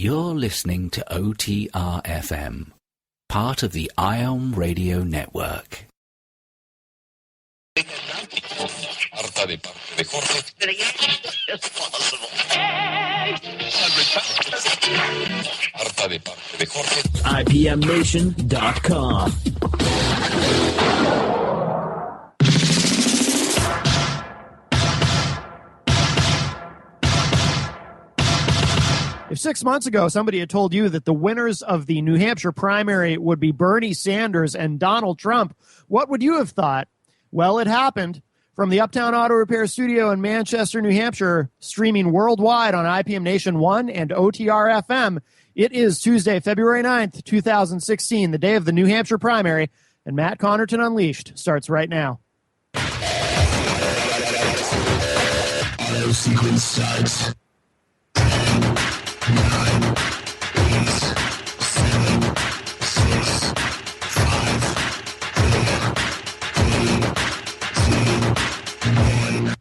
You're listening to OTR FM, part of the IOM Radio Network. IPMNation.com. If 6 months ago somebody had told you that the winners of the New Hampshire primary would be Bernie Sanders and Donald Trump, what would you have thought? Well, it happened. From the Uptown Auto Repair Studio in Manchester, New Hampshire, streaming worldwide on IPM Nation 1 and OTR FM, it is Tuesday, February 9th, 2016, the day of the New Hampshire primary, and Matt Connarton Unleashed starts right now. Auto sequence starts. 9, 8, 7, 6, 5, 4, 3, 2, 1.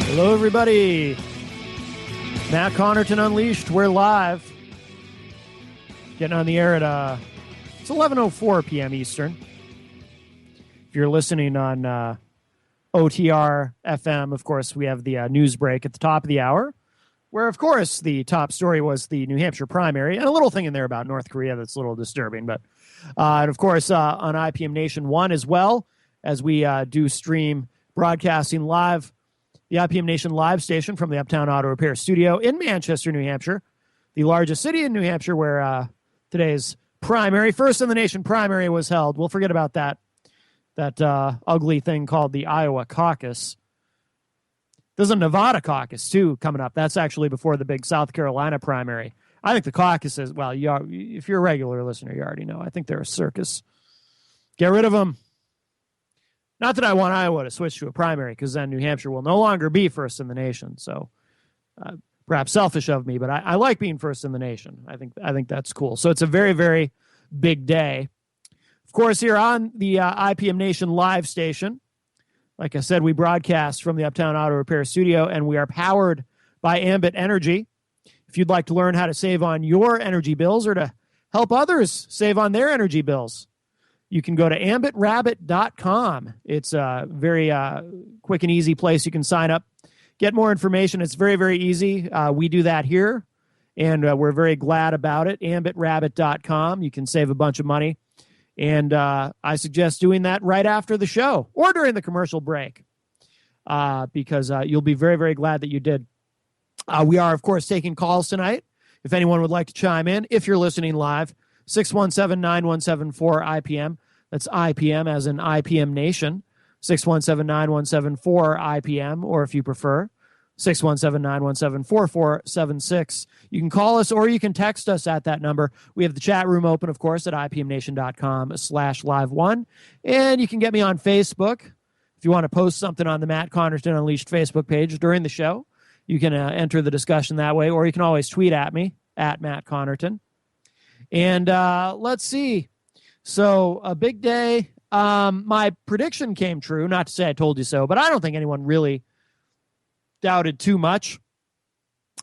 Hello, everybody. Matt Connarton Unleashed. We're live. Getting on the air at it's 11:04 p.m. Eastern. If you're listening on OTR FM, of course, we have the news break at the top of the hour, where, of course, the top story was the New Hampshire primary, and a little thing in there about North Korea that's a little disturbing. But and, of course, on IPM Nation 1 as well, as we do stream broadcasting live, the IPM Nation live station from the Uptown Auto Repair Studio in Manchester, New Hampshire, the largest city in New Hampshire, where today's primary, first in the nation primary, was held. We'll forget about that ugly thing called the Iowa caucus. There's a Nevada caucus, too, coming up. That's actually before the big South Carolina primary. I think the caucuses, well, if you're a regular listener, you already know. I think they're a circus. Get rid of them. Not that I want Iowa to switch to a primary, because then New Hampshire will no longer be first in the nation. So perhaps selfish of me, but I like being first in the nation. I think that's cool. So it's a very, very big day. Of course, here on the IPM Nation live station, like I said, we broadcast from the Uptown Auto Repair Studio, and we are powered by Ambit Energy. If you'd like to learn how to save on your energy bills or to help others save on their energy bills, you can go to ambitrabbit.com. It's a very quick and easy place you can sign up. Get more information. It's very, very easy. We do that here, and we're very glad about it. AmbitRabbit.com. You can save a bunch of money. And I suggest doing that right after the show or during the commercial break because you'll be very, very glad that you did. We are, of course, taking calls tonight. If anyone would like to chime in, if you're listening live, 617-9174-IPM. That's IPM as in IPM Nation. 617-9174-IPM, or if you prefer, 617-917-4476. You can call us or you can text us at that number. We have the chat room open, of course, at IPMNation.com/live1. And you can get me on Facebook. If you want to post something on the Matt Connarton Unleashed Facebook page during the show, you can enter the discussion that way, or you can always tweet at me, at Matt Connarton. And let's see. So a big day. My prediction came true, not to say I told you so, but I don't think anyone really doubted too much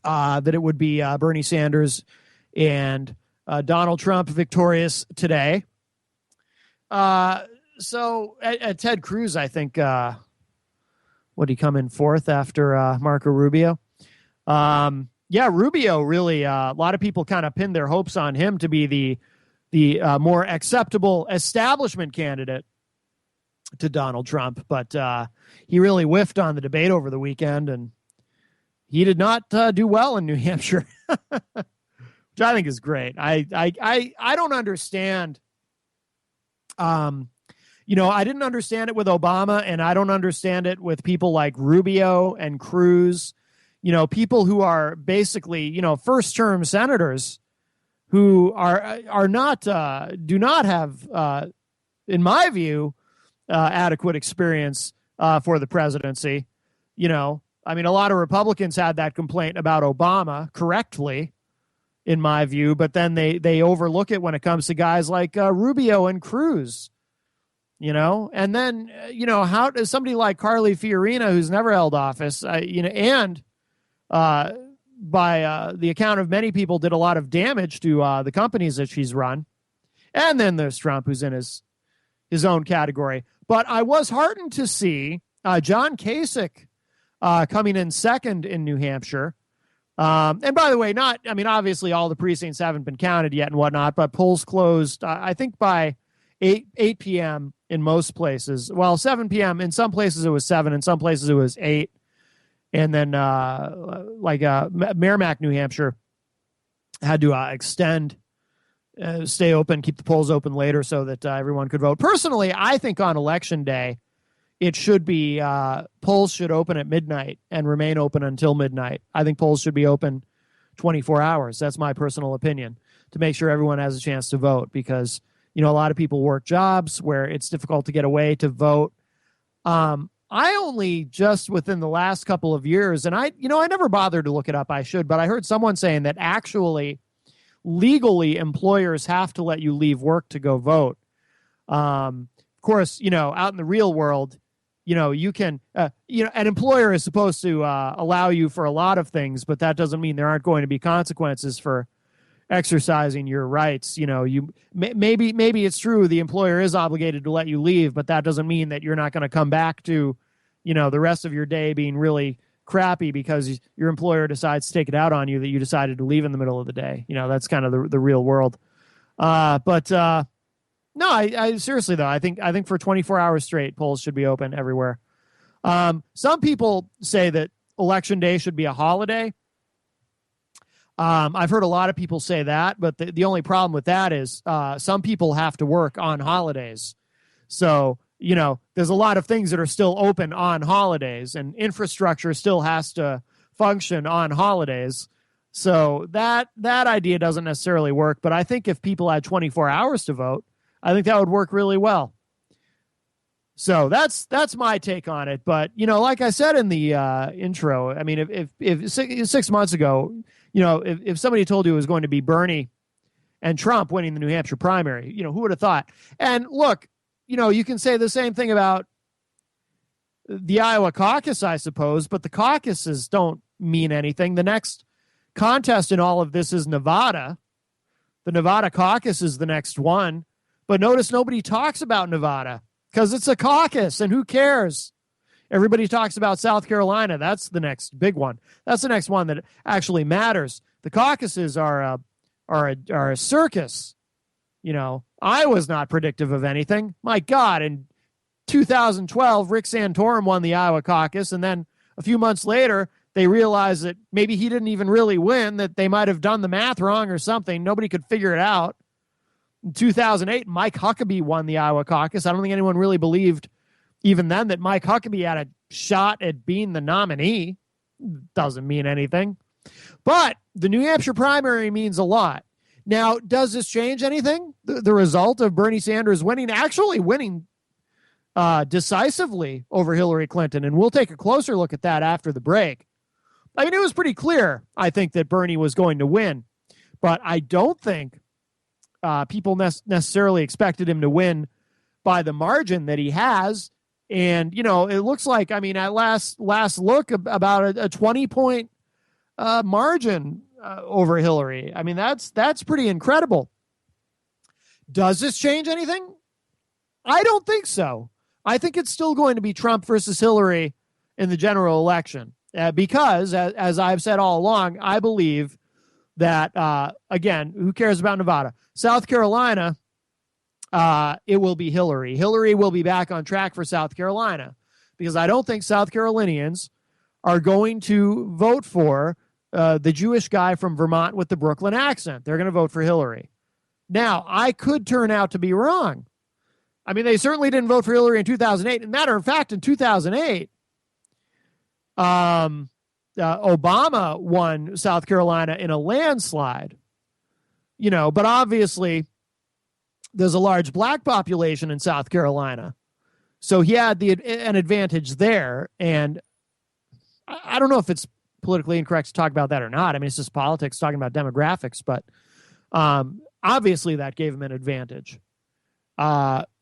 that it would be Bernie Sanders and Donald Trump victorious today. So at Ted Cruz, I think, would he come in fourth after Marco Rubio? Yeah, Rubio really, a lot of people kind of pinned their hopes on him to be the more acceptable establishment candidate to Donald Trump, but he really whiffed on the debate over the weekend, and he did not do well in New Hampshire, which I think is great. I don't understand. I didn't understand it with Obama, and I don't understand it with people like Rubio and Cruz. People who are basically first-term senators who are not do not have, in my view, adequate experience for the presidency. A lot of Republicans had that complaint about Obama correctly, in my view. But then they overlook it when it comes to guys like Rubio and Cruz, and then, how does somebody like Carly Fiorina, who's never held office, and by the account of many people, did a lot of damage to the companies that she's run. And then there's Trump, who's in his own category. But I was heartened to see John Kasich coming in second in New Hampshire. And by the way, obviously all the precincts haven't been counted yet and whatnot, but polls closed, I think by 8 p.m. in most places. Well, 7 p.m. In some places it was 7, in some places it was 8. And then Merrimack, New Hampshire had to extend, stay open, keep the polls open later so that everyone could vote. Personally, I think on election day, it should be polls should open at midnight and remain open until midnight. I think polls should be open 24 hours. That's my personal opinion, to make sure everyone has a chance to vote, because a lot of people work jobs where it's difficult to get away to vote. I only just within the last couple of years, and I never bothered to look it up. I should, but I heard someone saying that actually legally employers have to let you leave work to go vote. Of course, out in the real world, you can, an employer is supposed to allow you for a lot of things, but that doesn't mean there aren't going to be consequences for exercising your rights. Maybe it's true the employer is obligated to let you leave, but that doesn't mean that you're not going to come back to, the rest of your day being really crappy because your employer decides to take it out on you that you decided to leave in the middle of the day. That's kind of the real world. No, I seriously though, I think for 24 hours straight, polls should be open everywhere. Some people say that election day should be a holiday. I've heard a lot of people say that, but the only problem with that is some people have to work on holidays. So, there's a lot of things that are still open on holidays, and infrastructure still has to function on holidays. So that idea doesn't necessarily work. But I think if people had 24 hours to vote, I think that would work really well. So that's my take on it. But, like I said in the intro, I mean, if 6 months ago, if somebody told you it was going to be Bernie and Trump winning the New Hampshire primary, who would have thought? And look, you can say the same thing about the Iowa caucus, I suppose, but the caucuses don't mean anything. The next contest in all of this is Nevada. The Nevada caucus is the next one. But notice nobody talks about Nevada because it's a caucus, and who cares? Everybody talks about South Carolina. That's the next big one. That's the next one that actually matters. The caucuses are a circus. Iowa's not predictive of anything. My God, in 2012, Rick Santorum won the Iowa caucus, and then a few months later, they realized that maybe he didn't even really win, that they might have done the math wrong or something. Nobody could figure it out. In 2008, Mike Huckabee won the Iowa caucus. I don't think anyone really believed even then that Mike Huckabee had a shot at being the nominee. Doesn't mean anything. But the New Hampshire primary means a lot. Now, does this change anything? The result of Bernie Sanders actually winning decisively over Hillary Clinton, and we'll take a closer look at that after the break. I mean, it was pretty clear, I think, that Bernie was going to win, but I don't think people necessarily expected him to win by the margin that he has. And, it looks like, at last look, about a 20-point margin over Hillary. I mean, that's pretty incredible. Does this change anything? I don't think so. I think it's still going to be Trump versus Hillary in the general election because, as I've said all along, I believe that, again, who cares about Nevada? South Carolina, it will be Hillary. Hillary will be back on track for South Carolina because I don't think South Carolinians are going to vote for the Jewish guy from Vermont with the Brooklyn accent. They're going to vote for Hillary. Now, I could turn out to be wrong. I mean, they certainly didn't vote for Hillary in 2008. As a matter of fact, in 2008, Obama won South Carolina in a landslide. But obviously, there's a large black population in South Carolina. So he had an advantage there. And I don't know if it's politically incorrect to talk about that or not. I mean, it's just politics talking about demographics, but obviously that gave him an advantage.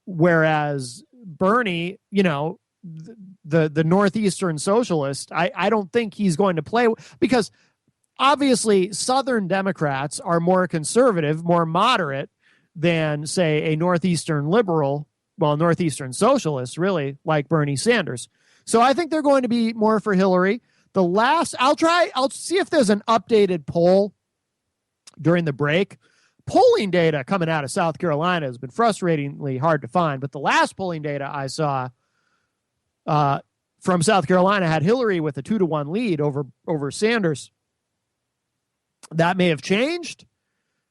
Whereas Bernie, the Northeastern socialist, I don't think he's going to play, because obviously Southern Democrats are more conservative, more moderate than, say, a Northeastern liberal, Northeastern socialist, really, like Bernie Sanders. So I think they're going to be more for Hillary. I'll see if there's an updated poll during the break. Polling data coming out of South Carolina has been frustratingly hard to find, but the last polling data I saw from South Carolina had Hillary with a 2-1 lead over Sanders. That may have changed.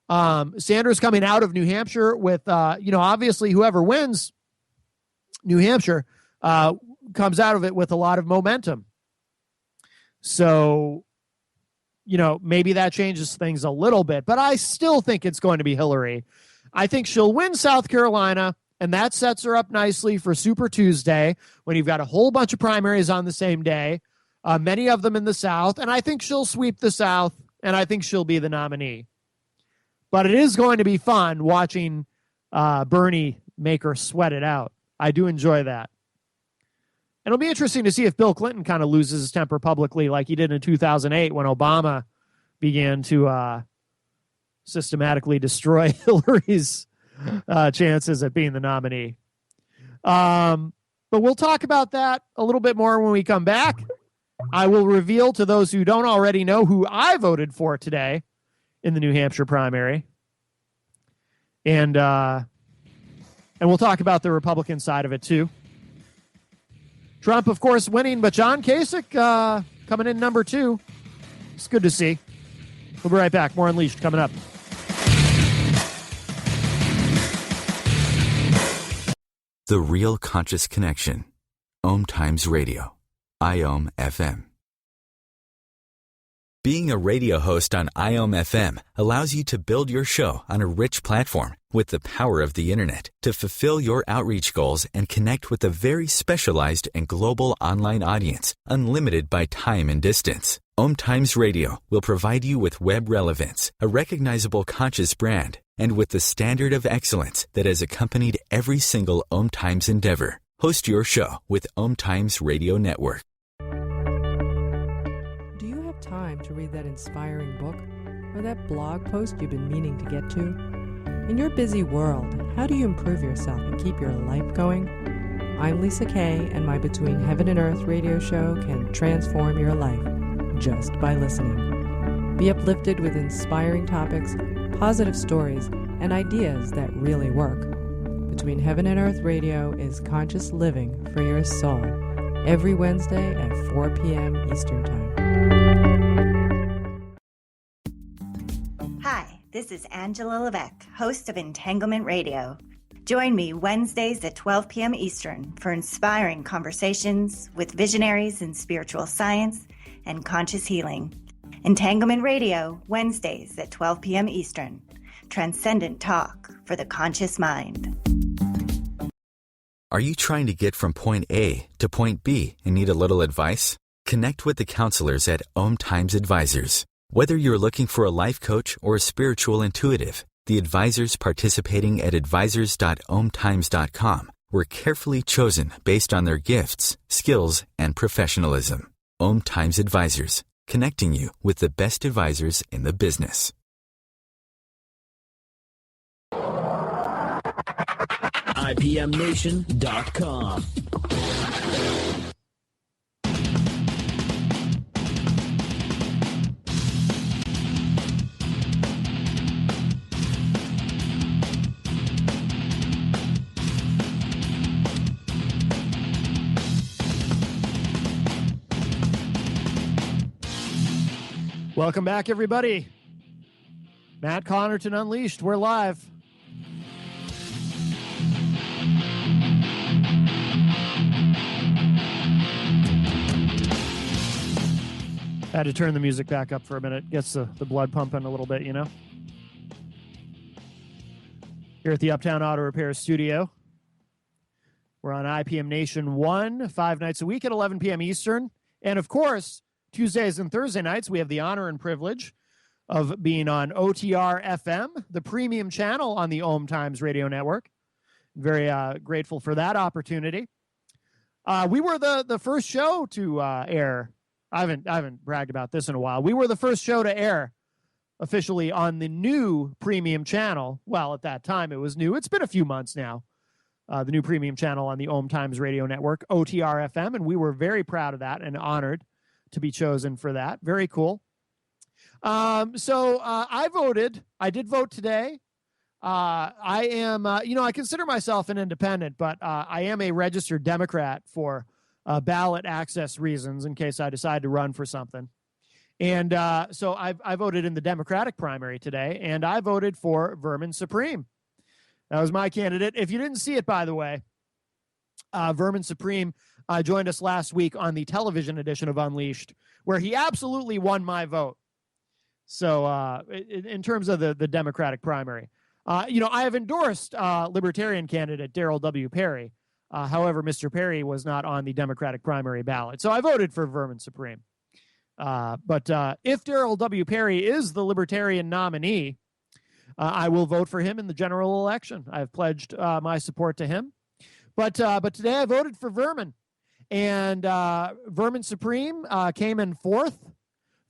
Sanders coming out of New Hampshire with, obviously whoever wins New Hampshire comes out of it with a lot of momentum. So, maybe that changes things a little bit, but I still think it's going to be Hillary. I think she'll win South Carolina, and that sets her up nicely for Super Tuesday when you've got a whole bunch of primaries on the same day, many of them in the South, and I think she'll sweep the South, and I think she'll be the nominee. But it is going to be fun watching Bernie make her sweat it out. I do enjoy that. And it'll be interesting to see if Bill Clinton kind of loses his temper publicly like he did in 2008 when Obama began to systematically destroy Hillary's chances at being the nominee. But we'll talk about that a little bit more when we come back. I will reveal to those who don't already know who I voted for today in the New Hampshire primary. And we'll talk about the Republican side of it too. Trump, of course, winning, but John Kasich coming in number 2. It's good to see. We'll be right back. More Unleashed coming up. The Real Conscious Connection. OMTimes Radio. IOM FM. Being a radio host on IOM FM allows you to build your show on a rich platform with the power of the internet to fulfill your outreach goals and connect with a very specialized and global online audience, unlimited by time and distance. OMTimes Radio will provide you with web relevance, a recognizable conscious brand, and with the standard of excellence that has accompanied every single OMTimes endeavor. Host your show with OMTimes Radio Network. Do you have time to read that inspiring book or that blog post you've been meaning to get to? In your busy world, how do you improve yourself and keep your life going? I'm Lisa Kay, and my Between Heaven and Earth radio show can transform your life just by listening. Be uplifted with inspiring topics, positive stories, and ideas that really work. Between Heaven and Earth Radio is conscious living for your soul, every Wednesday at 4 p.m. Eastern Time. Hi, this is Angela Levesque, host of Entanglement Radio. Join me Wednesdays at 12 p.m. Eastern for inspiring conversations with visionaries in spiritual science and conscious healing. Entanglement Radio, Wednesdays at 12 p.m. Eastern. Transcendent talk for the conscious mind. Are you trying to get from point A to point B and need a little advice? Connect with the counselors at OMTimes Advisors. Whether you're looking for a life coach or a spiritual intuitive, the advisors participating at advisors.omtimes.com were carefully chosen based on their gifts, skills, and professionalism. OMTimes Advisors, connecting you with the best advisors in the business. IPMNation.com. Welcome back, everybody. Matt Connarton Unleashed. We're live. Had to turn the music back up for a minute. Gets the blood pumping a little bit, you know. Here at the Uptown Auto Repair Studio. We're on IPM Nation 1, 5 nights a week at 11 p.m. Eastern. And, of course, Tuesdays and Thursday nights, we have the honor and privilege of being on OTR FM, the premium channel on the OMTimes radio network. Very grateful for that opportunity. We were the first show to air. I haven't bragged about this in a while. We were the first show to air officially on the new premium channel. Well, at that time it was new. It's been a few months now. The new premium channel on the OMTimes radio network, OTR FM, and we were very proud of that and honored to be chosen for that. Very cool. So I voted. I did vote today. I am, I consider myself an independent, but I am a registered Democrat for ballot access reasons in case I decide to run for something. And so I voted in the Democratic primary today, and I voted for Vermin Supreme. That was my candidate. If you didn't see it, by the way, Vermin Supreme joined us last week on the television edition of Unleashed, where he absolutely won my vote. So in terms of the Democratic primary, I have endorsed Libertarian candidate Darrell W. Perry. However, Mr. Perry was not on the Democratic primary ballot. So I voted for Vermin Supreme. But if Darrell W. Perry is the Libertarian nominee, I will vote for him in the general election. I have pledged my support to him. But today I voted for Vermin. And Vermin Supreme came in fourth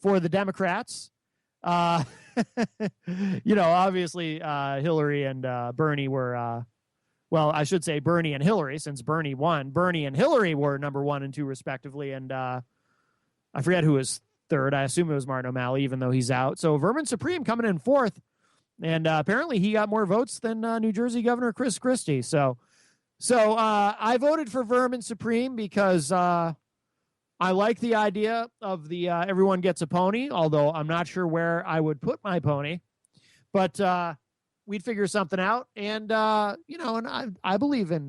for the Democrats. Obviously Hillary and Bernie were, I should say Bernie and Hillary, since Bernie won. Bernie and Hillary were number 1 and 2 respectively. And I forget who was third. I assume it was Martin O'Malley, even though he's out. So Vermin Supreme coming in fourth. And apparently he got more votes than New Jersey Governor Chris Christie. So I voted for Vermin Supreme because I like the idea of the everyone gets a pony, although I'm not sure where I would put my pony. But we'd figure something out. And, and I believe in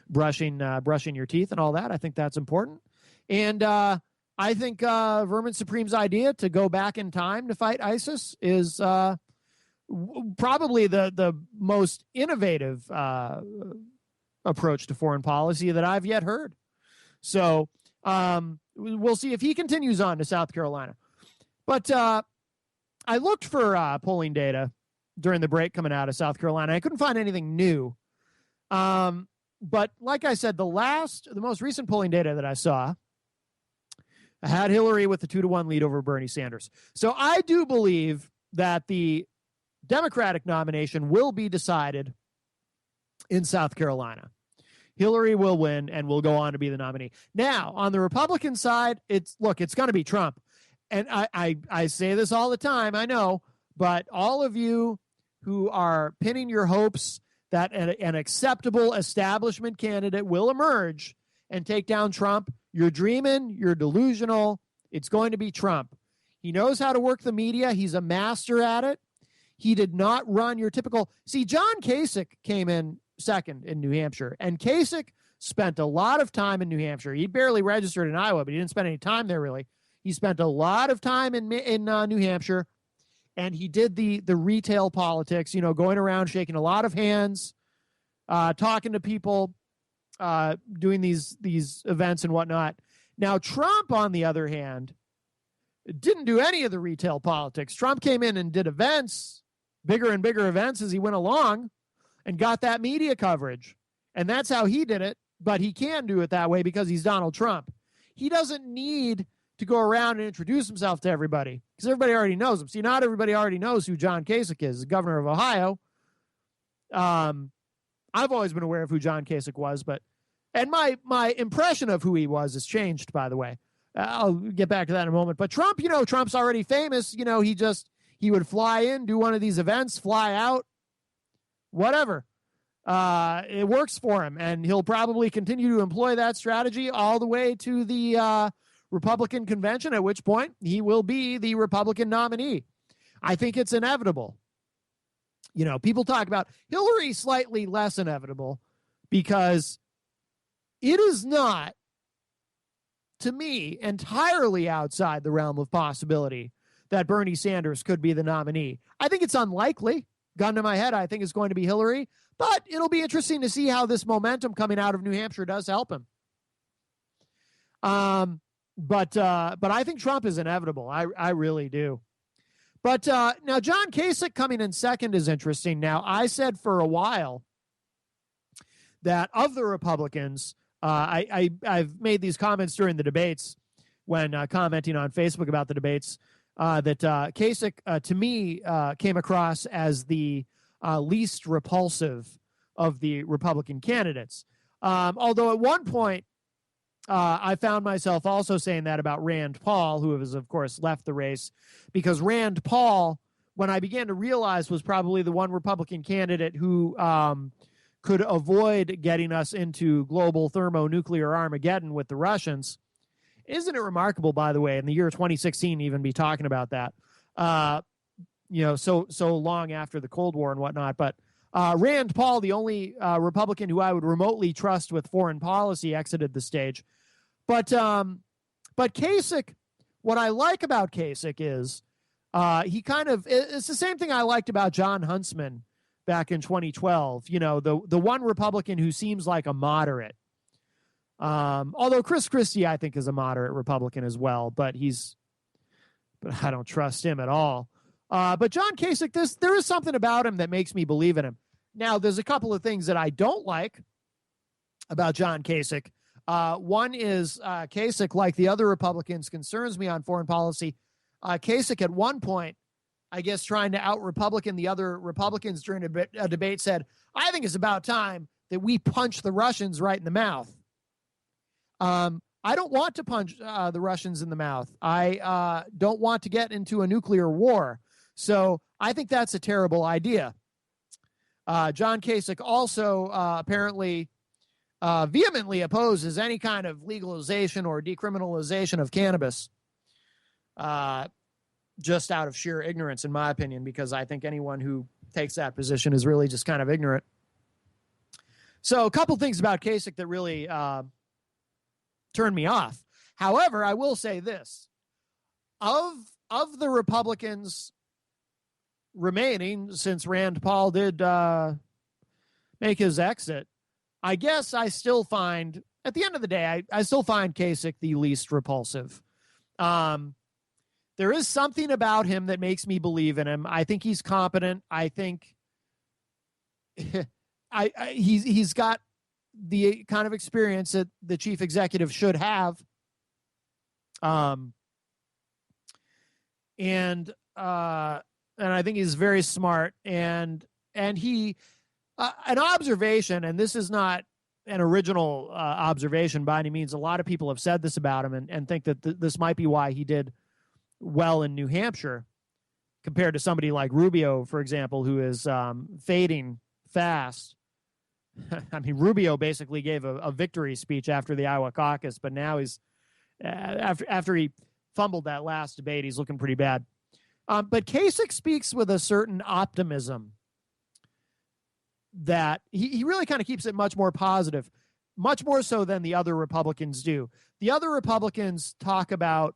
brushing your teeth and all that. I think that's important. And I think Vermin Supreme's idea to go back in time to fight ISIS is probably the most innovative approach to foreign policy that I've yet heard. So we'll see if he continues on to South Carolina. But I looked for polling data during the break coming out of South Carolina. I couldn't find anything new. But like I said, the most recent polling data that I saw had Hillary with the 2-1 lead over Bernie Sanders. So I do believe that the Democratic nomination will be decided in South Carolina. Hillary will win and will go on to be the nominee. Now, on the Republican side, it's going to be Trump. And I say this all the time, I know, but all of you who are pinning your hopes that an acceptable establishment candidate will emerge and take down Trump, you're dreaming, you're delusional. It's going to be Trump. He knows how to work the media. He's a master at it. He did not run your typical... See, John Kasich came in second in New Hampshire, and Kasich spent a lot of time in New Hampshire. He barely registered in Iowa, but he didn't spend any time there, really. He spent a lot of time in New Hampshire, and he did the retail politics, going around shaking a lot of hands, talking to people, doing these events and whatnot. Now, Trump, on the other hand, didn't do any of the retail politics. Trump came in and did events, bigger and bigger events as he went along, and got that media coverage. And that's how he did it, but he can do it that way because he's Donald Trump. He doesn't need to go around and introduce himself to everybody because everybody already knows him. See, not everybody already knows who John Kasich is, the governor of Ohio. I've always been aware of who John Kasich was, and my impression of who he was has changed, by the way. I'll get back to that in a moment. But Trump, Trump's already famous. He would fly in, do one of these events, fly out, whatever. It works for him, and he'll probably continue to employ that strategy all the way to the Republican convention, at which point he will be the Republican nominee. I think it's inevitable. People talk about Hillary slightly less inevitable because it is not, to me, entirely outside the realm of possibility that Bernie Sanders could be the nominee. I think it's unlikely. Gun to my head, I think it's going to be Hillary, but it'll be interesting to see how this momentum coming out of New Hampshire does help him. But I think Trump is inevitable. I really do. But now John Kasich coming in second is interesting. Now, I said for a while that of the Republicans, I've made these comments during the debates when commenting on Facebook about the debates, that Kasich, to me, came across as the least repulsive of the Republican candidates. Although at one point, I found myself also saying that about Rand Paul, who has, of course, left the race, because Rand Paul, when I began to realize, was probably the one Republican candidate who could avoid getting us into global thermonuclear Armageddon with the Russians. Isn't it remarkable, by the way, in the year 2016, even be talking about that, so long after the Cold War and whatnot. But Rand Paul, the only Republican who I would remotely trust with foreign policy, exited the stage. But Kasich, what I like about Kasich is it's the same thing I liked about John Huntsman back in 2012. The one Republican who seems like a moderate. Although Chris Christie, I think, is a moderate Republican as well, but I don't trust him at all. But John Kasich, there is something about him that makes me believe in him. Now, there's a couple of things that I don't like about John Kasich. One is Kasich, like the other Republicans, concerns me on foreign policy. Kasich, at one point, I guess trying to out-Republican the other Republicans during a debate, said, I think it's about time that we punch the Russians right in the mouth. I don't want to punch the Russians in the mouth. I don't want to get into a nuclear war. So I think that's a terrible idea. John Kasich also apparently vehemently opposes any kind of legalization or decriminalization of cannabis, just out of sheer ignorance, in my opinion, because I think anyone who takes that position is really just kind of ignorant. So a couple things about Kasich that really turned me off. However, I will say this. Of the Republicans remaining, since Rand Paul did make his exit, I guess I still find, at the end of the day, I still find Kasich the least repulsive. There is something about him that makes me believe in him. I think he's competent. I think he's got the kind of experience that the chief executive should have. And I think he's very smart, and he, an observation, and this is not an original observation by any means. A lot of people have said this about him and think that this might be why he did well in New Hampshire compared to somebody like Rubio, for example, who is fading fast. I mean, Rubio basically gave a victory speech after the Iowa caucus, but now he's after he fumbled that last debate, he's looking pretty bad. But Kasich speaks with a certain optimism that he really kind of keeps it much more positive, much more so than the other Republicans do. The other Republicans talk about,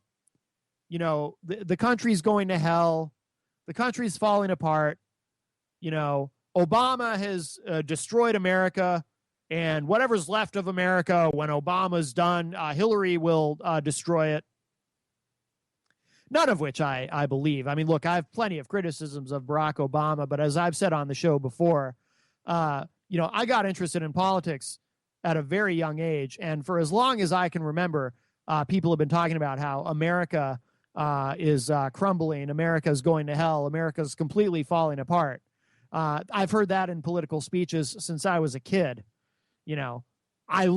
the country's going to hell, the country's falling apart, Obama has destroyed America, and whatever's left of America when Obama's done, Hillary will destroy it. None of which I believe. I mean, look, I have plenty of criticisms of Barack Obama, but as I've said on the show before, I got interested in politics at a very young age, and for as long as I can remember, people have been talking about how America is crumbling, America's going to hell, America's completely falling apart. I've heard that in political speeches since I was a kid. I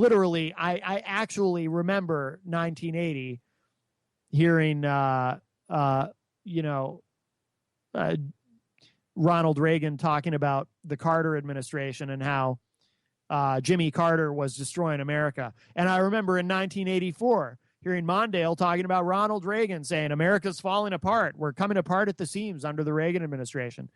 actually remember 1980 hearing, Ronald Reagan talking about the Carter administration and how Jimmy Carter was destroying America. And I remember in 1984 hearing Mondale talking about Ronald Reagan saying, America's falling apart. We're coming apart at the seams under the Reagan administration.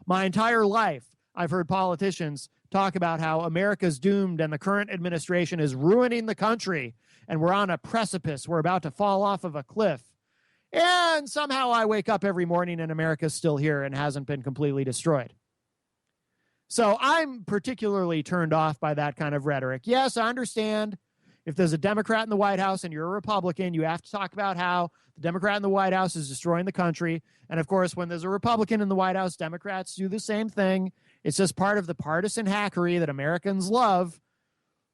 My entire life, I've heard politicians talk about how America's doomed and the current administration is ruining the country and we're on a precipice. We're about to fall off of a cliff. And somehow I wake up every morning and America's still here and hasn't been completely destroyed. So I'm particularly turned off by that kind of rhetoric. Yes, I understand If there's a Democrat in the White House and you're a Republican, you have to talk about how the Democrat in the White House is destroying the country. And of course, when there's a Republican in the White House, Democrats do the same thing. It's just part of the partisan hackery that Americans love.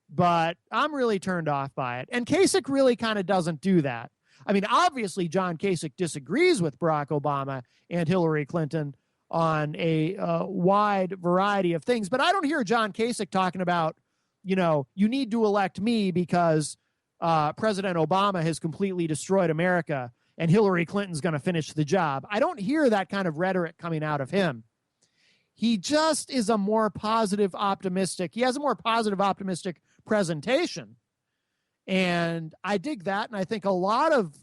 But I'm really turned off by it. And Kasich really kind of doesn't do that. I mean, obviously, John Kasich disagrees with Barack Obama and Hillary Clinton on a wide variety of things. But I don't hear John Kasich talking about, you need to elect me because President Obama has completely destroyed America and Hillary Clinton's going to finish the job. I don't hear that kind of rhetoric coming out of him. He just is a more positive, optimistic. He has a more positive, optimistic presentation. And I dig that. And I think a lot of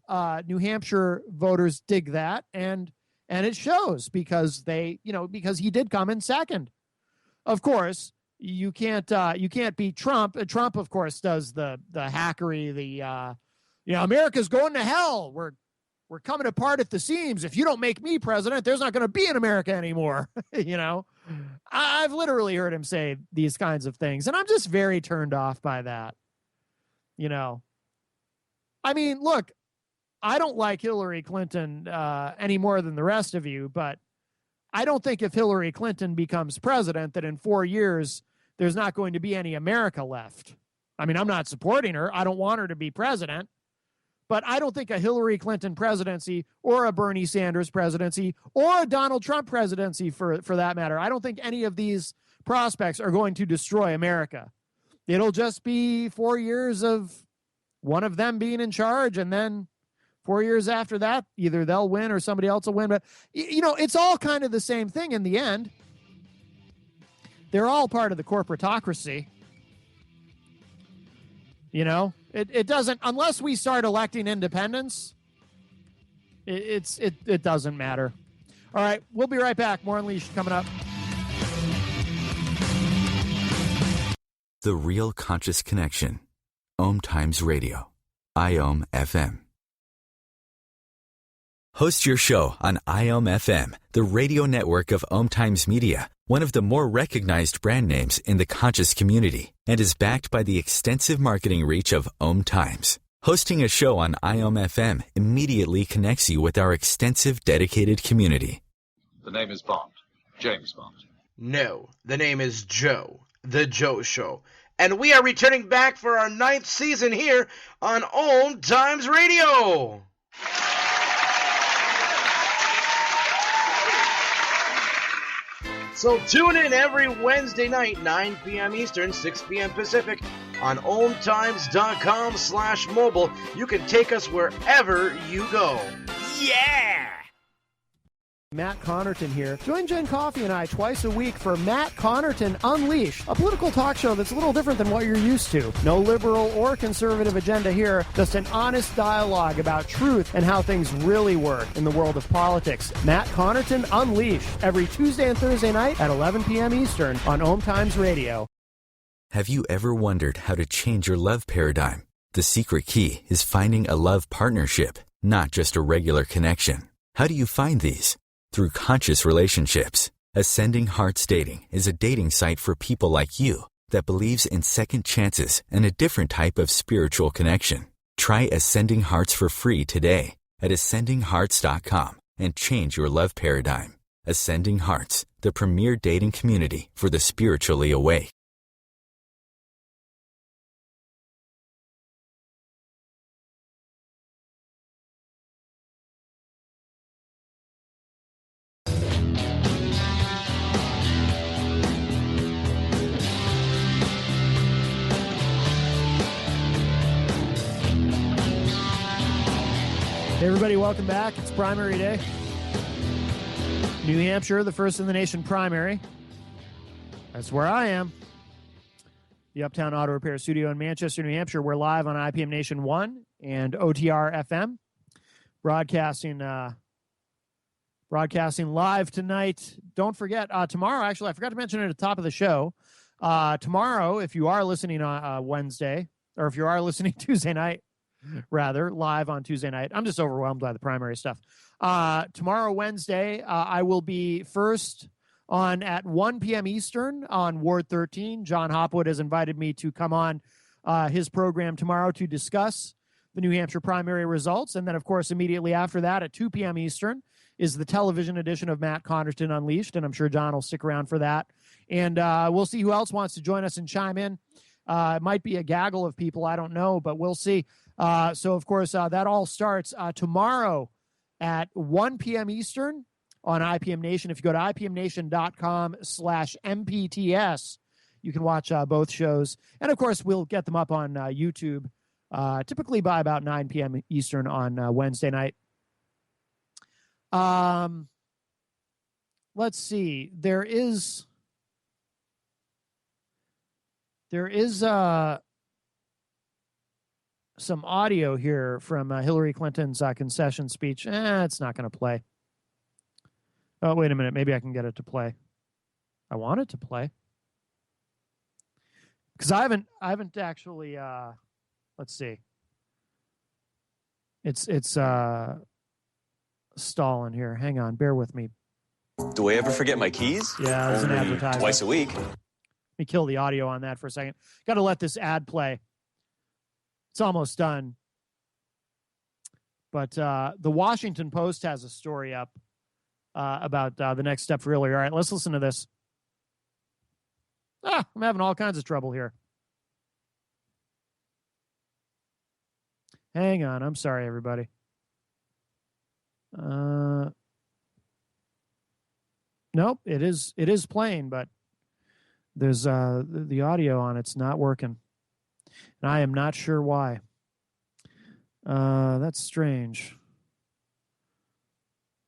New Hampshire voters dig that. And it shows because because he did come in second. Of course, you can't beat Trump. Trump, of course, does the hackery, America's going to hell. We're coming apart at the seams. If you don't make me president, there's not going to be an America anymore. I've literally heard him say these kinds of things, and I'm just very turned off by that. I mean, look, I don't like Hillary Clinton any more than the rest of you, but I don't think if Hillary Clinton becomes president that in 4 years there's not going to be any America left. I mean, I'm not supporting her. I don't want her to be president. But I don't think a Hillary Clinton presidency or a Bernie Sanders presidency or a Donald Trump presidency, for that matter, I don't think any of these prospects are going to destroy America. It'll just be 4 years of one of them being in charge, and then 4 years after that, either they'll win or somebody else will win. But, it's all kind of the same thing in the end. They're all part of the corporatocracy. It doesn't, unless we start electing independents, it doesn't matter. All right, we'll be right back. More Unleashed coming up. The Real Conscious Connection. OMTimes Radio. IOM FM. Host your show on IOM FM, the radio network of OMTimes Media, one of the more recognized brand names in the conscious community, and is backed by the extensive marketing reach of OMTimes. Hosting a show on IOM FM immediately connects you with our extensive dedicated community. The name is Bond. James Bond. No, the name is Joe. The Joe Show. And we are returning back for our 9th season here on OMTimes Radio. So tune in every Wednesday night, 9 p.m. Eastern, 6 p.m. Pacific, on OMTimes.com/mobile. You can take us wherever you go. Yeah! Matt Connarton here. Join Jen Coffey and I twice a week for Matt Connarton Unleashed, a political talk show that's a little different than what you're used to. No liberal or conservative agenda here, just an honest dialogue about truth and how things really work in the world of politics. Matt Connarton Unleashed, every Tuesday and Thursday night at 11 p.m. Eastern on OMTimes Radio. Have you ever wondered how to change your love paradigm? The secret key is finding a love partnership, not just a regular connection. How do you find these? Through conscious relationships. Ascending Hearts Dating is a dating site for people like you that believes in second chances and a different type of spiritual connection. Try Ascending Hearts for free today at ascendinghearts.com and change your love paradigm. Ascending Hearts, the premier dating community for the spiritually awake. Hey everybody, welcome back. It's primary day. New Hampshire, the first in the nation primary. That's where I am. The Uptown Auto Repair Studio in Manchester, New Hampshire. We're live on IPM Nation 1 and OTR FM. Broadcasting live tonight. Don't forget, tomorrow, actually, I forgot to mention it at the top of the show. Tomorrow, if you are listening on Wednesday, or if you are listening Tuesday night, rather, live on Tuesday night. I'm just overwhelmed by the primary stuff. Tomorrow, Wednesday, I will be first on at 1 p.m. Eastern on Ward 13. John Hopwood has invited me to come on his program tomorrow to discuss the New Hampshire primary results. And then, of course, immediately after that at 2 p.m. Eastern is the television edition of Matt Connarton Unleashed, and I'm sure John will stick around for that. And we'll see who else wants to join us and chime in. It might be a gaggle of people, I don't know, but we'll see. So, of course, that all starts tomorrow at 1 p.m. Eastern on IPM Nation. If you go to ipmnation.com/MPTS, you can watch both shows. And, of course, we'll get them up on YouTube typically by about 9 p.m. Eastern on Wednesday night. Let's see. There is some audio here from Hillary Clinton's concession speech. It's not going to play. Oh, wait a minute. Maybe I can get it to play. I want it to play. Because I haven't actually, let's see. It's stalling here. Hang on. Bear with me. Do I ever forget my keys? Yeah, there's an advertisement. Twice a week. Let me kill the audio on that for a second. Got to let this ad play. It's almost done. But the Washington Post has a story up about the next step for Hillary. All right, let's listen to this. I'm having all kinds of trouble here. Hang on. I'm sorry, everybody. Nope, it is playing, but there's the audio on it's not working. And I am not sure why. That's strange.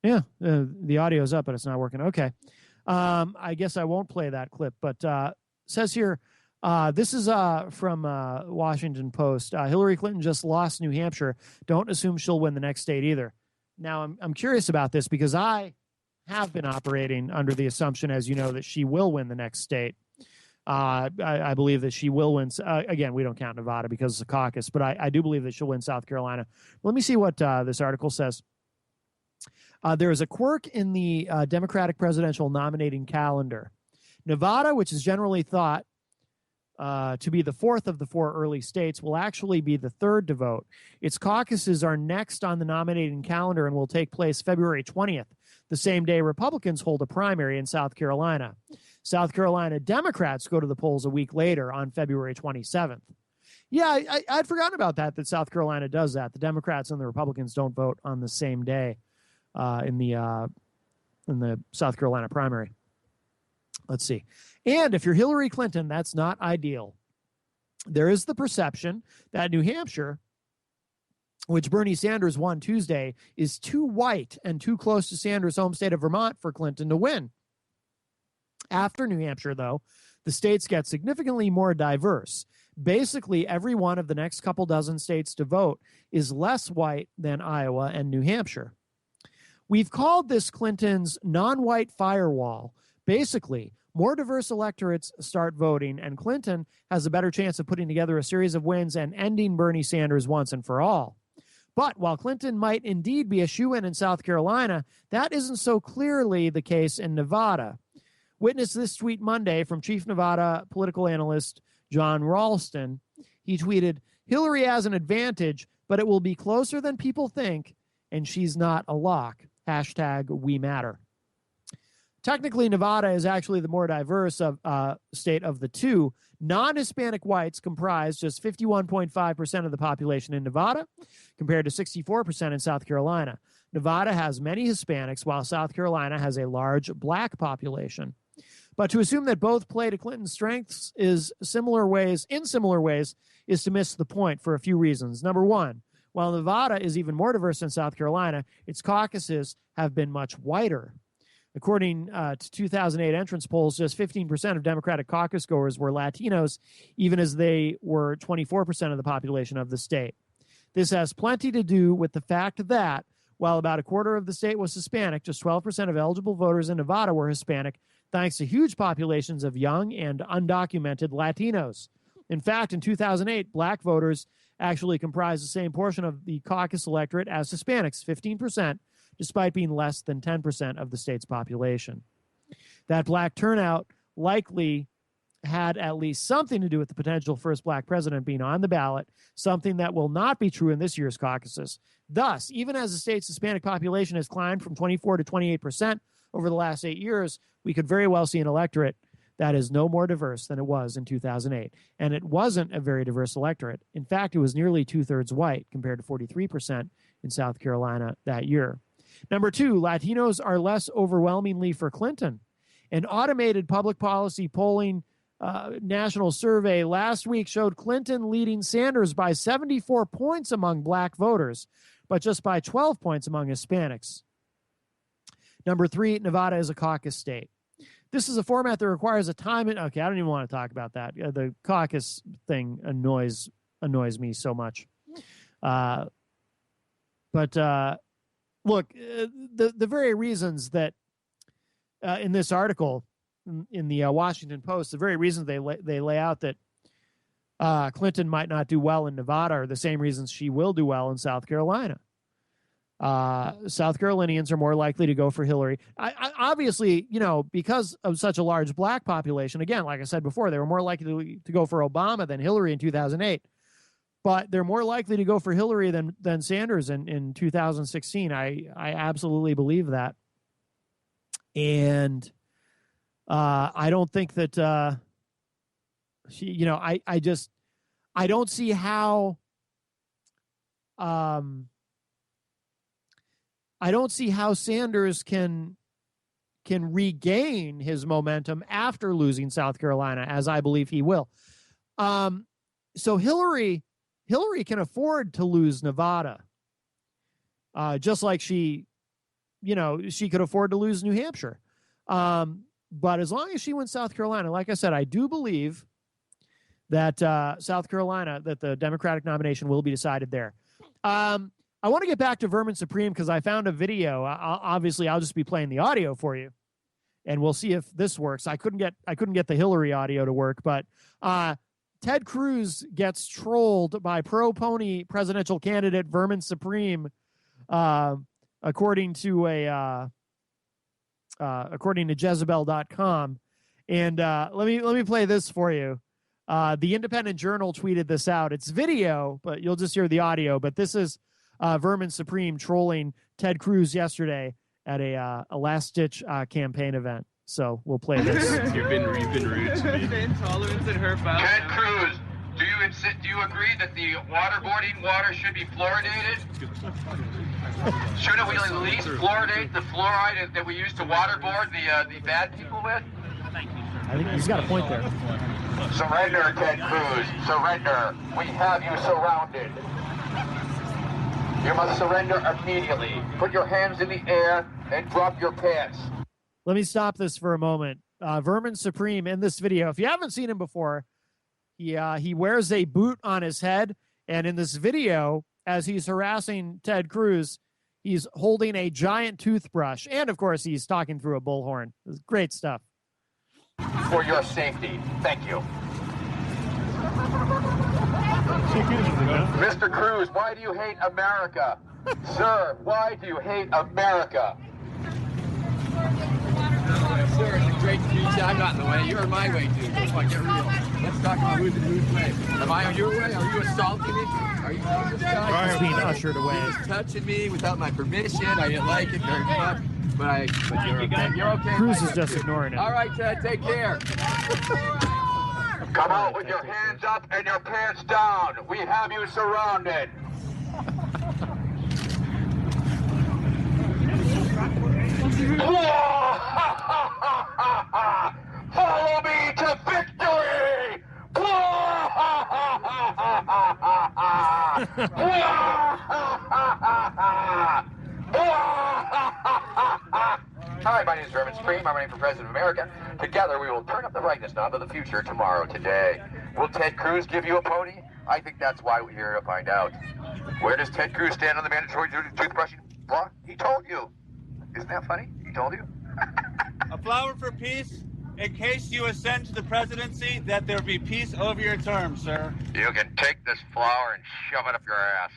Yeah, the audio's up, but it's not working. Okay. I guess I won't play that clip, but says here, this is from Washington Post. Hillary Clinton just lost New Hampshire. Don't assume she'll win the next state either. Now, I'm curious about this because I have been operating under the assumption, as you know, that she will win the next state. I believe that she will win. Again, we don't count Nevada because it's a caucus, but I do believe that she'll win South Carolina. Let me see what this article says. There is a quirk in the Democratic presidential nominating calendar. Nevada, which is generally thought to be the fourth of the four early states, will actually be the third to vote. Its caucuses are next on the nominating calendar and will take place February 20th, the same day Republicans hold a primary in South Carolina. South Carolina Democrats go to the polls a week later on February 27th. Yeah, I'd forgotten about that South Carolina does that. The Democrats and the Republicans don't vote on the same day in the South Carolina primary. Let's see. And if you're Hillary Clinton, that's not ideal. There is the perception that New Hampshire, which Bernie Sanders won Tuesday, is too white and too close to Sanders' home state of Vermont for Clinton to win. After New Hampshire, though, the states get significantly more diverse. Basically, every one of the next couple dozen states to vote is less white than Iowa and New Hampshire. We've called this Clinton's non-white firewall. Basically, more diverse electorates start voting, and Clinton has a better chance of putting together a series of wins and ending Bernie Sanders once and for all. But while Clinton might indeed be a shoo-in in South Carolina, that isn't so clearly the case in Nevada. Witness this tweet Monday from Chief Nevada political analyst John Ralston. He tweeted, "Hillary has an advantage, but it will be closer than people think, and she's not a lock. #WeMatter." Technically, Nevada is actually the more diverse state of the two. Non-Hispanic whites comprise just 51.5% of the population in Nevada, compared to 64% in South Carolina. Nevada has many Hispanics, while South Carolina has a large black population. But to assume that both play to Clinton's strengths in similar ways, is to miss the point for a few reasons. Number one, while Nevada is even more diverse than South Carolina, its caucuses have been much whiter. According to 2008 entrance polls, just 15% of Democratic caucus goers were Latinos, even as they were 24% of the population of the state. This has plenty to do with the fact that, while about a quarter of the state was Hispanic, just 12% of eligible voters in Nevada were Hispanic, thanks to huge populations of young and undocumented Latinos. In fact, in 2008, black voters actually comprised the same portion of the caucus electorate as Hispanics, 15%, despite being less than 10% of the state's population. That black turnout likely had at least something to do with the potential first black president being on the ballot, something that will not be true in this year's caucuses. Thus, even as the state's Hispanic population has climbed from 24 to 28% over the last 8 years, we could very well see an electorate that is no more diverse than it was in 2008. And it wasn't a very diverse electorate. In fact, it was nearly 2/3 white compared to 43% in South Carolina that year. Number 2, Latinos are less overwhelmingly for Clinton. An automated public policy polling national survey last week showed Clinton leading Sanders by 74 points among black voters, but just by 12 points among Hispanics. Number 3, Nevada is a caucus state. This is a format that requires a time. Okay, I don't even want to talk about that. The caucus thing annoys me so much. But look, the very reasons that in this article in the Washington Post, the very reasons they lay out that Clinton might not do well in Nevada are the same reasons she will do well in South Carolina. South Carolinians are more likely to go for Hillary. I obviously, because of such a large black population, again, like I said before, they were more likely to go for Obama than Hillary in 2008. But they're more likely to go for Hillary than Sanders in 2016. I absolutely believe that. And I don't think that she, I don't see how I don't see how Sanders can regain his momentum after losing South Carolina, as I believe he will. So Hillary can afford to lose Nevada, just like she could afford to lose New Hampshire. But as long as she wins South Carolina, like I said, I do believe that South Carolina, that the Democratic nomination will be decided there. I want to get back to Vermin Supreme because I found a video. Obviously, I'll just be playing the audio for you, and we'll see if this works. I couldn't get the Hillary audio to work, but Ted Cruz gets trolled by pro-pony presidential candidate Vermin Supreme, according to Jezebel.com. And let me play this for you. The Independent Journal tweeted this out. It's video, but you'll just hear the audio. But this is Vermin Supreme trolling Ted Cruz yesterday at a last-ditch campaign event. So we'll play this. You've been rude to me. Intolerance and her foul. Ted Cruz, do you agree that the waterboarding water should be fluoridated? Shouldn't we at least fluoridate the fluoride that we use to waterboard the bad people with? I think he's got a point there. Surrender, Ted Cruz. Surrender. We have you surrounded. You must surrender immediately. Put your hands in the air and drop your pants. Let me stop this for a moment. Vermin Supreme in this video, if you haven't seen him before, he wears a boot on his head. And in this video, as he's harassing Ted Cruz, he's holding a giant toothbrush. And, of course, he's talking through a bullhorn. It's great stuff. For your safety. Thank you. Mr. Cruz, why do you hate America? Sir, why do you hate America? Sir, it's a great speech. I'm not in the way. You're in my way, dude. Come on, get real. Let's talk about who's in whose way. Am I on your way? Are you assaulting me? Are you this guy? He's being ushered away. He's touching me without my permission. I didn't like it very much. But you're okay. You're okay. Cruz is just ignoring it. All right, Ted, take care. Come out with your hands up and your pants down. We have you surrounded. Follow me to victory! Hi, my name is Vermin Supreme. I'm running for President of America. Together, we will turn up the brightness knob of the future tomorrow, today. Will Ted Cruz give you a pony? I think that's why we're here to find out. Where does Ted Cruz stand on the mandatory toothbrushing law? He told you. Isn't that funny? He told you. A flower for peace. In case you ascend to the presidency, that there be peace over your term, sir. You can take this flower and shove it up your ass.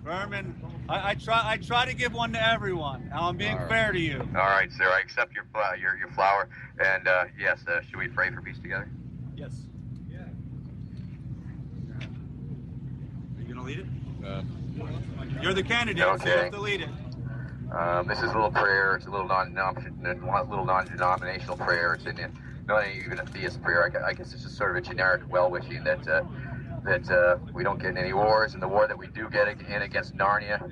Vermin, I try to give one to everyone. Now I'm being fair to you. All right, sir. I accept your flower. And yes, should we pray for peace together? Yes. Yeah. Are you gonna lead it? You're the candidate, so you have to lead it. This is a little prayer. It's a little non-denominational prayer. It's not even a theist prayer. I guess it's just sort of a generic well-wishing that we don't get in any wars, and the war that we do get in against Narnia,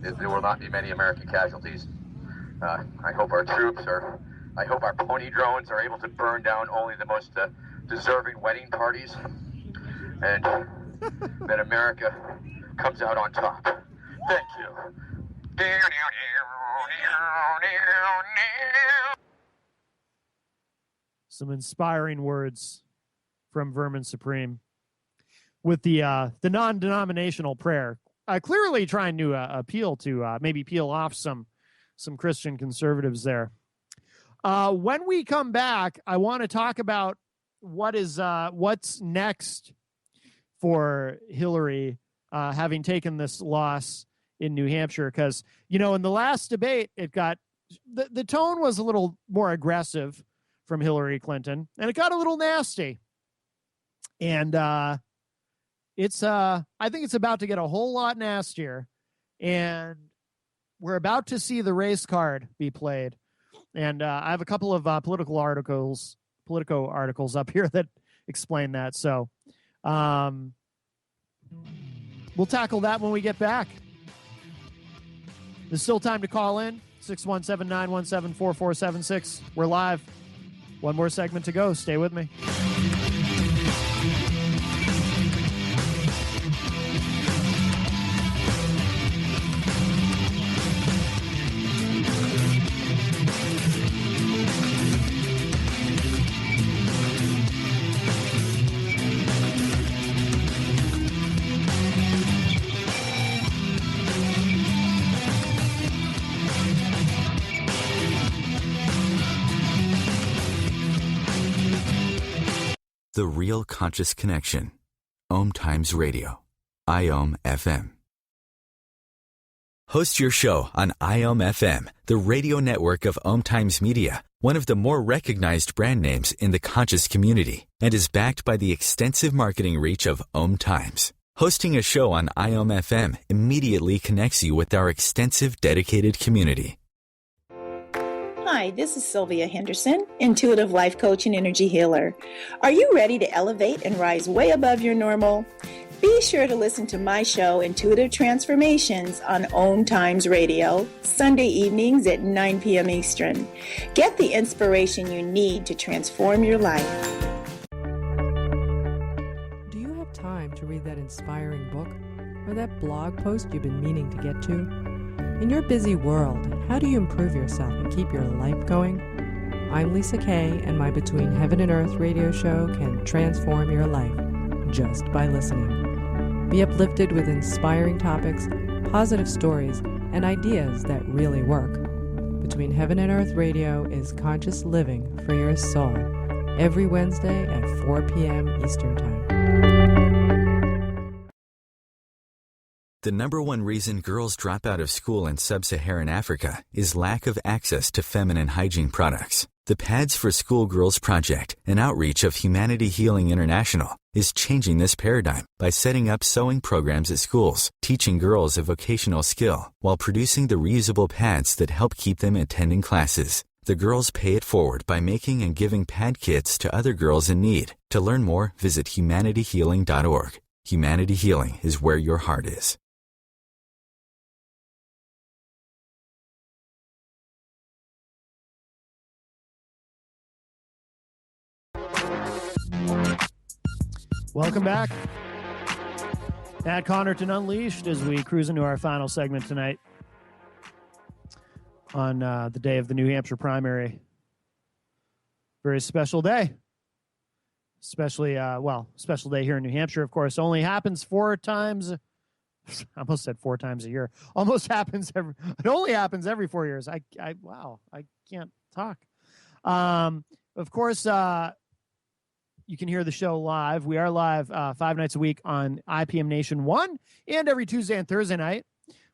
there will not be many American casualties. I hope our pony drones are able to burn down only the most deserving wedding parties, and that America comes out on top. Thank you. Some inspiring words from Vermin Supreme with the non-denominational prayer, clearly trying to appeal to maybe peel off some Christian conservatives there. When we come back, I want to talk about what's next for Hillary, having taken this loss in New Hampshire, because in the last debate, it got the tone was a little more aggressive from Hillary Clinton, and it got a little nasty. And it's I think it's about to get a whole lot nastier, and we're about to see the race card be played. And I have a couple of Politico articles up here that explain that. So we'll tackle that when we get back. There's still time to call in, 617-917-4476. We're live. One more segment to go. Stay with me. The Real Conscious Connection. OMTimes Radio. IOM FM. Host your show on IOM FM, the radio network of OMTimes Media, one of the more recognized brand names in the conscious community, and is backed by the extensive marketing reach of OMTimes. Hosting a show on IOM FM immediately connects you with our extensive dedicated community. Hi, this is Sylvia Henderson, intuitive life coach and energy healer. Are you ready to elevate and rise way above your normal? Be sure to listen to my show, Intuitive Transformations, on OMTimes Radio, Sunday evenings at 9 p.m. Eastern. Get the inspiration you need to transform your life. Do you have time to read that inspiring book or that blog post you've been meaning to get to? In your busy world, how do you improve yourself and keep your life going? I'm Lisa Kay, and my Between Heaven and Earth radio show can transform your life just by listening. Be uplifted with inspiring topics, positive stories, and ideas that really work. Between Heaven and Earth radio is conscious living for your soul, every Wednesday at 4 p.m. Eastern Time. The number one reason girls drop out of school in sub-Saharan Africa is lack of access to feminine hygiene products. The Pads for Schoolgirls Project, an outreach of Humanity Healing International, is changing this paradigm by setting up sewing programs at schools, teaching girls a vocational skill, while producing the reusable pads that help keep them attending classes. The girls pay it forward by making and giving pad kits to other girls in need. To learn more, visit humanityhealing.org. Humanity Healing is where your heart is. Welcome back. At Connarton Unleashed as we cruise into our final segment tonight on the day of the New Hampshire primary. Very special day. Especially, special day here in New Hampshire, of course. Only happens 4 times. I almost said 4 times a year. It only happens every 4 years. I can't talk. Of course, you can hear the show live. We are live 5 nights a week on IPM Nation 1 and every Tuesday and Thursday night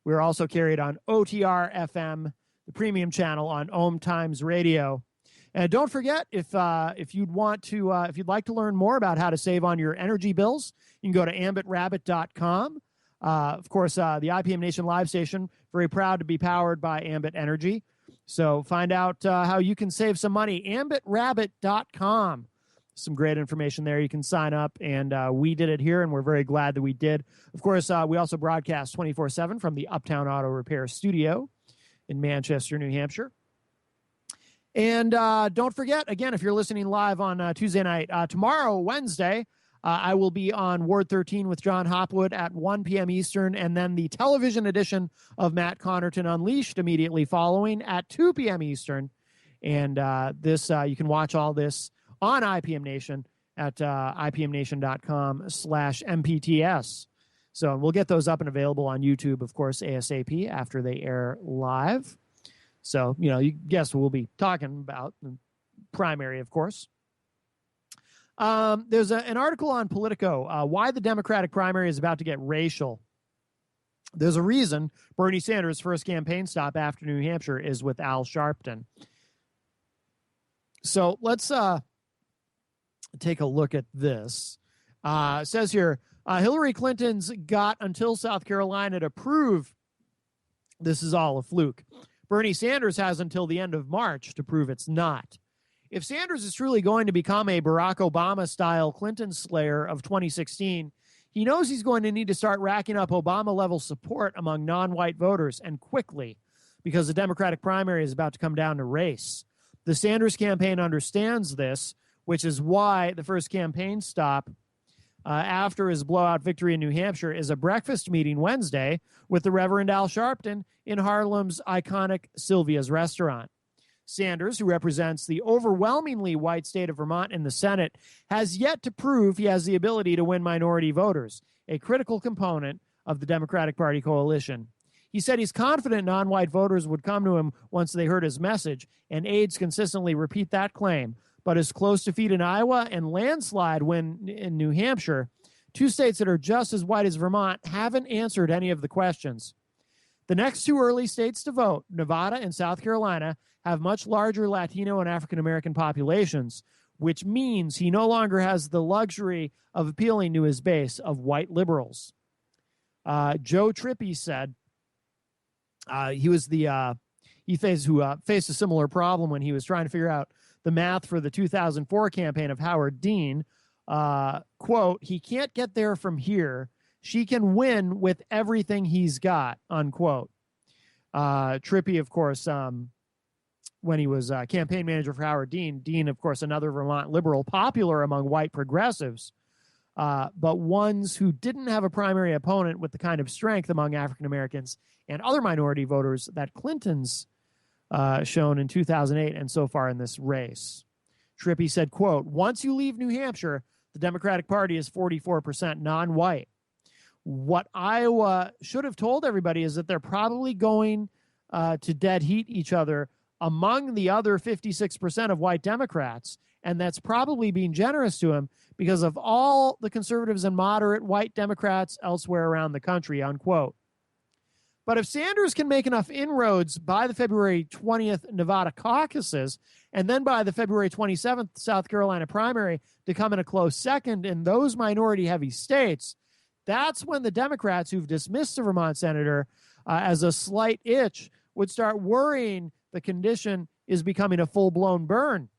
We're also carried on OTR FM, the premium channel on OMTimes Radio. And don't forget, if you'd like to learn more about how to save on your energy bills, you can go to ambitrabbit.com. Of course, the IPM Nation live station, very proud to be powered by Ambit Energy. So find out how you can save some money. ambitrabbit.com. Some great information there. You can sign up, and we did it here, and we're very glad that we did. Of course, we also broadcast 24/7 from the Uptown Auto Repair Studio in Manchester, New Hampshire. And don't forget, again, if you're listening live on Tuesday night, tomorrow, Wednesday, I will be on Ward 13 with John Hopwood at 1 p.m. Eastern, and then the television edition of Matt Connarton Unleashed immediately following at 2 p.m. Eastern. And you can watch all this on IPM Nation at ipmnation.com/MPTS. So we'll get those up and available on YouTube, of course, ASAP after they air live. So, you guess what we'll be talking about, the primary, of course. There's an article on Politico, why the Democratic primary is about to get racial. There's a reason Bernie Sanders' first campaign stop after New Hampshire is with Al Sharpton. So let's take a look at this. It says here, Hillary Clinton's got until South Carolina to prove this is all a fluke. Bernie Sanders has until the end of March to prove it's not. If Sanders is truly going to become a Barack Obama-style Clinton slayer of 2016, he knows he's going to need to start racking up Obama-level support among non-white voters, and quickly, because the Democratic primary is about to come down to race. The Sanders campaign understands this, which is why the first campaign stop after his blowout victory in New Hampshire is a breakfast meeting Wednesday with the Reverend Al Sharpton in Harlem's iconic Sylvia's restaurant. Sanders, who represents the overwhelmingly white state of Vermont in the Senate, has yet to prove he has the ability to win minority voters, a critical component of the Democratic Party coalition. He said he's confident non-white voters would come to him once they heard his message, and aides consistently repeat that claim. But his close defeat in Iowa and landslide win in New Hampshire, two states that are just as white as Vermont, haven't answered any of the questions. The next two early states to vote, Nevada and South Carolina, have much larger Latino and African-American populations, which means he no longer has the luxury of appealing to his base of white liberals. Joe Trippi said he faced a similar problem when he was trying to figure out the math for the 2004 campaign of Howard Dean. Quote, he can't get there from here. She can win with everything he's got, unquote. Trippi, of course, when he was campaign manager for Howard Dean, of course, another Vermont liberal, popular among white progressives, but ones who didn't have a primary opponent with the kind of strength among African Americans and other minority voters that Clinton's shown in 2008 and so far in this race. Trippi said, quote, once you leave New Hampshire, the Democratic Party is 44% non-white. What Iowa should have told everybody is that they're probably going to dead heat each other among the other 56% of white Democrats, and that's probably being generous to him because of all the conservatives and moderate white Democrats elsewhere around the country, unquote. But if Sanders can make enough inroads by the February 20th Nevada caucuses and then by the February 27th South Carolina primary to come in a close second in those minority-heavy states, that's when the Democrats who've dismissed the Vermont senator as a slight itch would start worrying the condition is becoming a full-blown burn.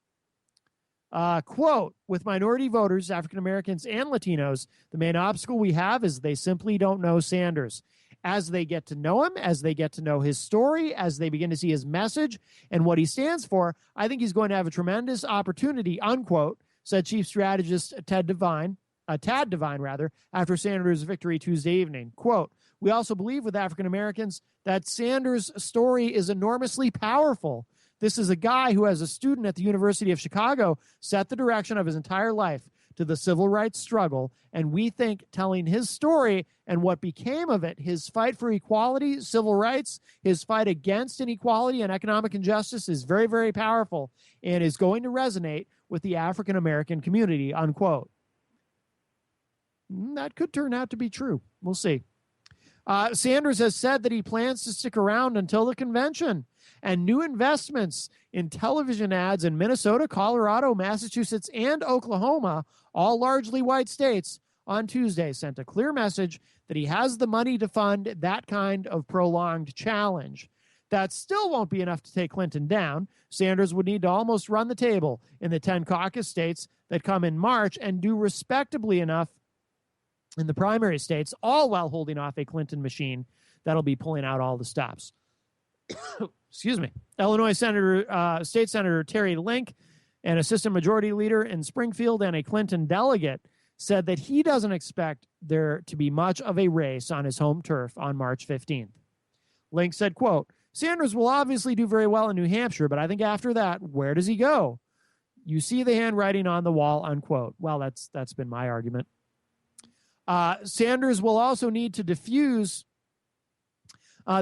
Quote, with minority voters, African Americans, and Latinos, the main obstacle we have is they simply don't know Sanders. As they get to know him, as they get to know his story, as they begin to see his message and what he stands for, I think he's going to have a tremendous opportunity, unquote, said Chief Strategist Tad Devine, after Sanders' victory Tuesday evening. Quote, we also believe with African Americans that Sanders' story is enormously powerful. This is a guy who, as a student at the University of Chicago, set the direction of his entire life to the civil rights struggle, and we think telling his story and what became of it, his fight for equality, civil rights, his fight against inequality and economic injustice is very, very powerful and is going to resonate with the African American community, unquote. That could turn out to be true. We'll see. Sanders has said that he plans to stick around until the convention, and new investments in television ads in Minnesota, Colorado, Massachusetts, and Oklahoma, all largely white states, on Tuesday sent a clear message that he has the money to fund that kind of prolonged challenge. That still won't be enough to take Clinton down. Sanders would need to almost run the table in the 10 caucus states that come in March and do respectably enough in the primary states, all while holding off a Clinton machine that'll be pulling out all the stops. Excuse me. Illinois State Senator Terry Link, an assistant majority leader in Springfield and a Clinton delegate, said that he doesn't expect there to be much of a race on his home turf on March 15th. Link said, quote, Sanders will obviously do very well in New Hampshire, but I think after that, where does he go? You see the handwriting on the wall, unquote. Well, that's been my argument. Sanders will also need to defuse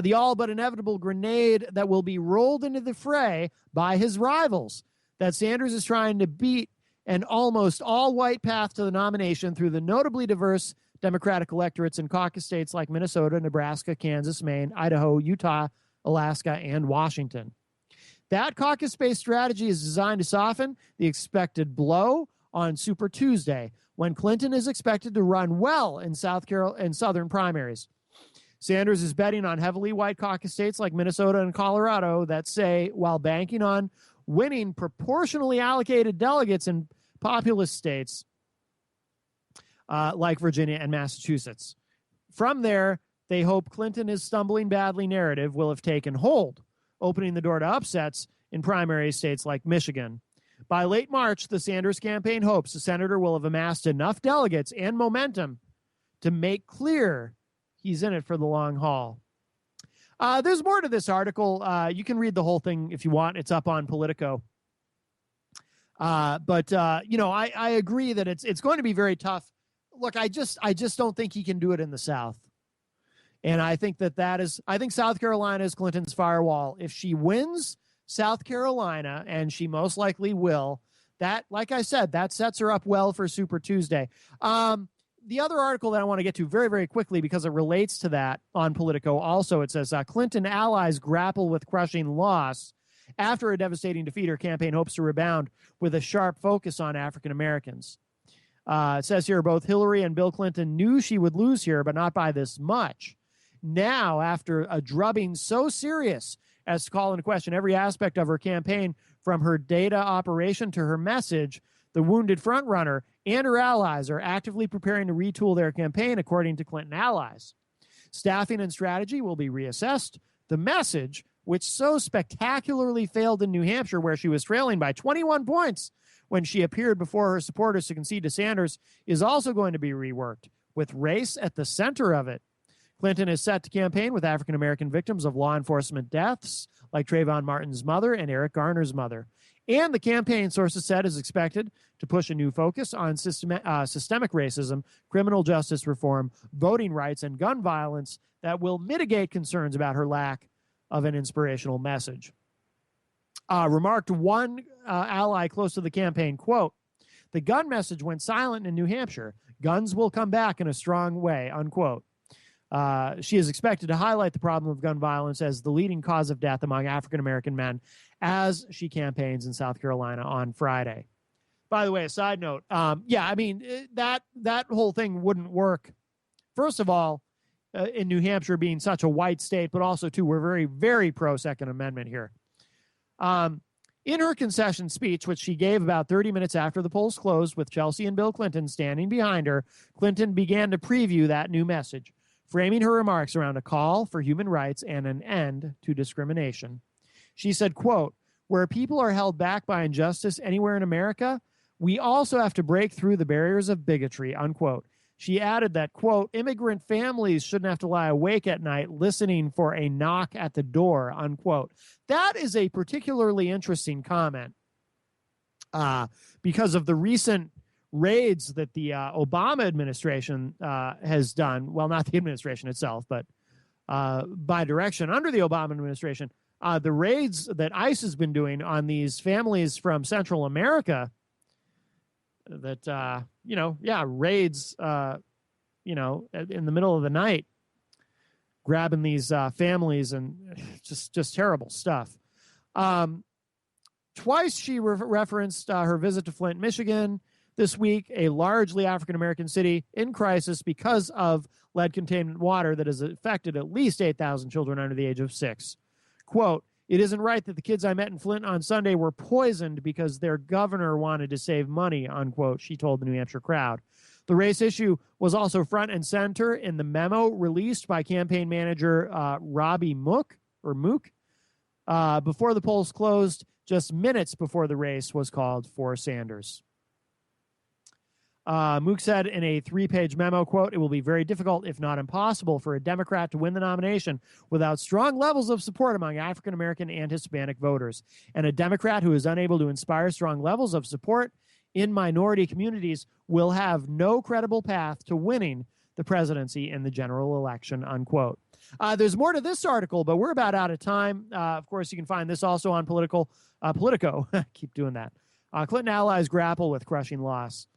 the all but inevitable grenade that will be rolled into the fray by his rivals, that Sanders is trying to beat an almost all-white path to the nomination through the notably diverse Democratic electorates in caucus states like Minnesota, Nebraska, Kansas, Maine, Idaho, Utah, Alaska, and Washington. That caucus-based strategy is designed to soften the expected blow on Super Tuesday, when Clinton is expected to run well in southern primaries. Sanders is betting on heavily white caucus states like Minnesota and Colorado that say, while banking on winning proportionally allocated delegates in populous states like Virginia and Massachusetts. From there, they hope Clinton's stumbling badly narrative will have taken hold, opening the door to upsets in primary states like Michigan. By late March, the Sanders campaign hopes the senator will have amassed enough delegates and momentum to make clear he's in it for the long haul. There's more to this article. You can read the whole thing if you want. It's up on Politico. But I agree that it's going to be very tough. Look, I just don't think he can do it in the South. And I think I think South Carolina is Clinton's firewall. If she wins South Carolina, and she most likely will, that, like I said, that sets her up well for Super Tuesday. The other article that I want to get to very, very quickly, because it relates to that on Politico also, it says Clinton allies grapple with crushing loss. After a devastating defeat, her campaign hopes to rebound with a sharp focus on African Americans. It says here, both Hillary and Bill Clinton knew she would lose here, but not by this much. Now, after a drubbing so serious as to call into question every aspect of her campaign, from her data operation to her message, the wounded frontrunner and her allies are actively preparing to retool their campaign, according to Clinton allies. Staffing and strategy will be reassessed. The message, which so spectacularly failed in New Hampshire, where she was trailing by 21 points when she appeared before her supporters to concede to Sanders, is also going to be reworked, with race at the center of it. Clinton is set to campaign with African-American victims of law enforcement deaths, like Trayvon Martin's mother and Eric Garner's mother. And the campaign, sources said, is expected to push a new focus on systemic racism, criminal justice reform, voting rights, and gun violence that will mitigate concerns about her lack of an inspirational message. Remarked one ally close to the campaign, quote, "The gun message went silent in New Hampshire. Guns will come back in a strong way," unquote. She is expected to highlight the problem of gun violence as the leading cause of death among African-American men as she campaigns in South Carolina on Friday. By the way, a side note, that whole thing wouldn't work. First of all, in New Hampshire being such a white state, but also, too, we're very, very pro-Second Amendment here. In her concession speech, which she gave about 30 minutes after the polls closed with Chelsea and Bill Clinton standing behind her, Clinton began to preview that new message, framing her remarks around a call for human rights and an end to discrimination. She said, quote, "Where people are held back by injustice anywhere in America, we also have to break through the barriers of bigotry," unquote. She added that, quote, "Immigrant families shouldn't have to lie awake at night listening for a knock at the door," unquote. That is a particularly interesting comment because of the recent raids that the Obama administration has done. Well, not the administration itself, but by direction under the Obama administration, the raids that ICE has been doing on these families from Central America that, raids, in the middle of the night grabbing these families, and just terrible stuff. Twice she referenced her visit to Flint, Michigan this week, a largely African-American city in crisis because of lead contaminant water that has affected at least 8,000 children under the age of 6. Quote, "It isn't right that the kids I met in Flint on Sunday were poisoned because their governor wanted to save money," unquote, she told the New Hampshire crowd. The race issue was also front and center in the memo released by campaign manager Robbie Mook before the polls closed, just minutes before the race was called for Sanders. Mook said in a 3-page memo, quote, "It will be very difficult, if not impossible, for a Democrat to win the nomination without strong levels of support among African-American and Hispanic voters. And a Democrat who is unable to inspire strong levels of support in minority communities will have no credible path to winning the presidency in the general election," unquote. There's more to this article, but we're about out of time. Of course, you can find this also on Politico. Keep doing that. Clinton allies grapple with crushing loss.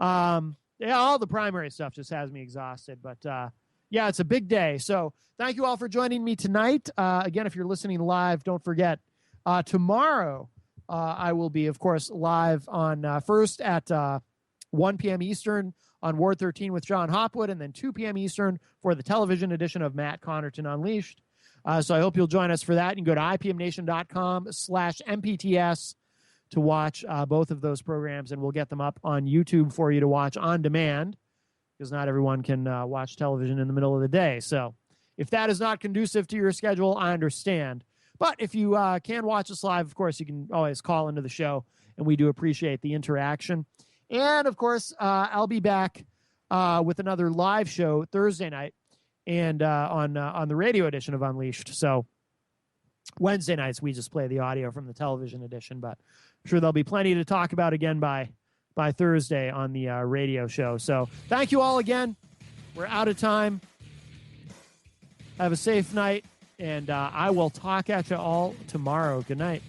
All the primary stuff just has me exhausted, but yeah, it's a big day. So thank you all for joining me tonight. Again, if you're listening live, don't forget, tomorrow I will be, of course, live on first at 1 p.m. Eastern on Ward 13 with John Hopwood, and then 2 p.m. Eastern for the television edition of Matt Connarton Unleashed. So I hope you'll join us for that. You can go to ipmnation.com/MPTS to watch both of those programs, and we'll get them up on YouTube for you to watch on demand, because not everyone can watch television in the middle of the day. So if that is not conducive to your schedule, I understand. But if you can watch us live, of course, you can always call into the show, and we do appreciate the interaction. And, of course, I'll be back with another live show Thursday night and on the radio edition of Unleashed. So Wednesday nights, we just play the audio from the television edition, but I'm sure there'll be plenty to talk about again by Thursday on the radio show. So thank you all again. We're out of time. Have a safe night, and I will talk at you all tomorrow. Good night.